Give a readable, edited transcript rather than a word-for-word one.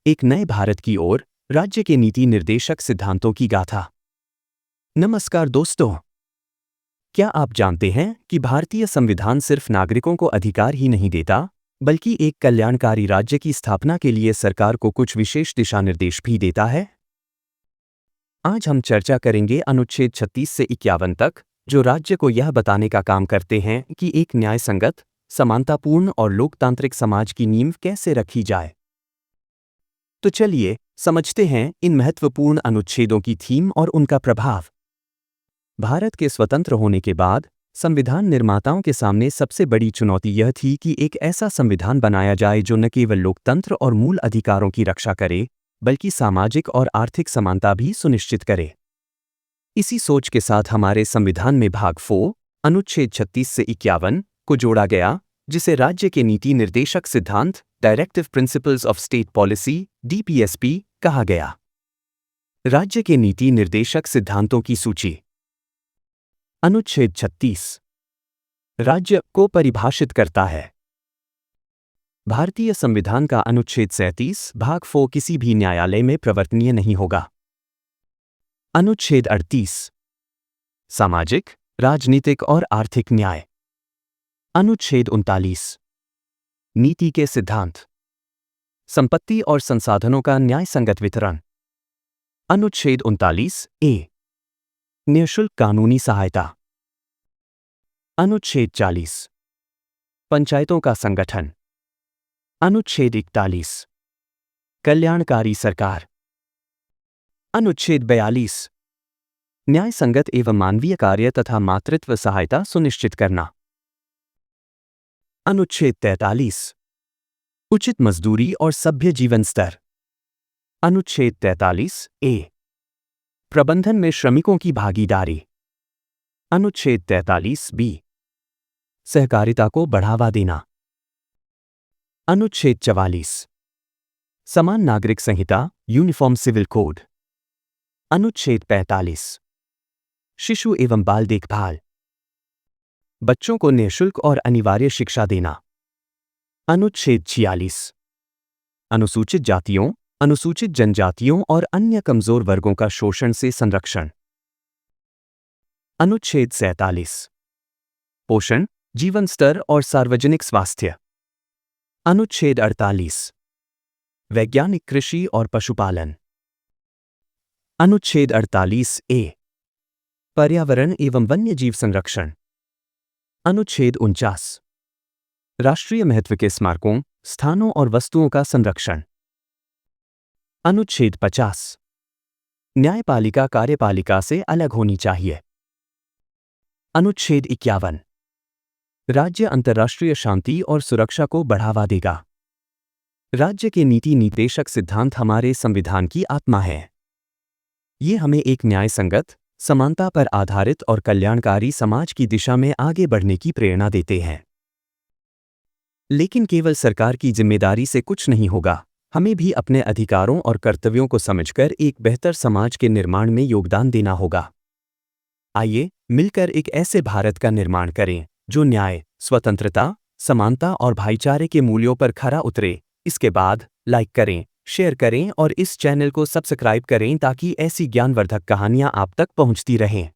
एक नए भारत की ओर, राज्य के नीति निर्देशक सिद्धांतों की गाथा। नमस्कार दोस्तों, क्या आप जानते हैं कि भारतीय संविधान सिर्फ नागरिकों को अधिकार ही नहीं देता, बल्कि एक कल्याणकारी राज्य की स्थापना के लिए सरकार को कुछ विशेष दिशा निर्देश भी देता है? आज हम चर्चा करेंगे अनुच्छेद 36 से 51 तक, जो राज्य को यह बताने का काम करते हैं कि एक न्यायसंगत, समानतापूर्ण और लोकतांत्रिक समाज की नींव कैसे रखी जाए। तो चलिए समझते हैं इन महत्वपूर्ण अनुच्छेदों की थीम और उनका प्रभाव। भारत के स्वतंत्र होने के बाद संविधान निर्माताओं के सामने सबसे बड़ी चुनौती यह थी कि एक ऐसा संविधान बनाया जाए जो न केवल लोकतंत्र और मूल अधिकारों की रक्षा करे, बल्कि सामाजिक और आर्थिक समानता भी सुनिश्चित करे। इसी सोच के साथ हमारे संविधान में भाग 4, अनुच्छेद 36 से 51 को जोड़ा गया, जिसे राज्य के नीति निर्देशक सिद्धांत, directive principles of state policy, DPSP कहा गया। राज्य के नीति निर्देशक सिद्धांतों की सूची। अनुच्छेद 36 राज्य को परिभाषित करता है। भारतीय संविधान का अनुच्छेद 37 भाग 4 किसी भी न्यायालय में प्रवर्तनीय नहीं होगा। अनुच्छेद 38 सामाजिक, राजनीतिक और आर्थिक न्याय। अनुच्छेद 39 नीति के सिद्धांत, संपत्ति और संसाधनों का न्यायसंगत वितरण। अनुच्छेद 39 ए निःशुल्क कानूनी सहायता। अनुच्छेद 40 पंचायतों का संगठन। अनुच्छेद 41 कल्याणकारी सरकार। अनुच्छेद 42 न्यायसंगत एवं मानवीय कार्य तथा मातृत्व सहायता सुनिश्चित करना। अनुच्छेद 43 उचित मजदूरी और सभ्य जीवन स्तर। अनुच्छेद 43 ए प्रबंधन में श्रमिकों की भागीदारी। अनुच्छेद 43 बी सहकारिता को बढ़ावा देना। अनुच्छेद 44 समान नागरिक संहिता, यूनिफॉर्म सिविल कोड। अनुच्छेद 45 शिशु एवं बाल देखभाल, बच्चों को निःशुल्क और अनिवार्य शिक्षा देना। अनुच्छेद 46 अनुसूचित जातियों, अनुसूचित जनजातियों और अन्य कमजोर वर्गों का शोषण से संरक्षण। अनुच्छेद 47 पोषण, जीवन स्तर और सार्वजनिक स्वास्थ्य। अनुच्छेद 48 वैज्ञानिक कृषि और पशुपालन। अनुच्छेद 48 ए पर्यावरण एवं वन्यजीव संरक्षण। अनुच्छेद 49 राष्ट्रीय महत्व के स्मारकों, स्थानों और वस्तुओं का संरक्षण। अनुच्छेद 50 न्यायपालिका कार्यपालिका से अलग होनी चाहिए। अनुच्छेद 51 राज्य अंतर्राष्ट्रीय शांति और सुरक्षा को बढ़ावा देगा। राज्य के नीति निर्देशक सिद्धांत हमारे संविधान की आत्मा है। ये हमें एक न्यायसंगत, समानता पर आधारित और कल्याणकारी समाज की दिशा में आगे बढ़ने की प्रेरणा देते हैं। लेकिन केवल सरकार की जिम्मेदारी से कुछ नहीं होगा, हमें भी अपने अधिकारों और कर्तव्यों को समझकर एक बेहतर समाज के निर्माण में योगदान देना होगा। आइए मिलकर एक ऐसे भारत का निर्माण करें जो न्याय, स्वतंत्रता, समानता और भाईचारे के मूल्यों पर खरा उतरे। इसके बाद लाइक करें, शेयर करें और इस चैनल को सब्सक्राइब करें ताकि ऐसी ज्ञानवर्धक कहानियां आप तक पहुंचती रहें।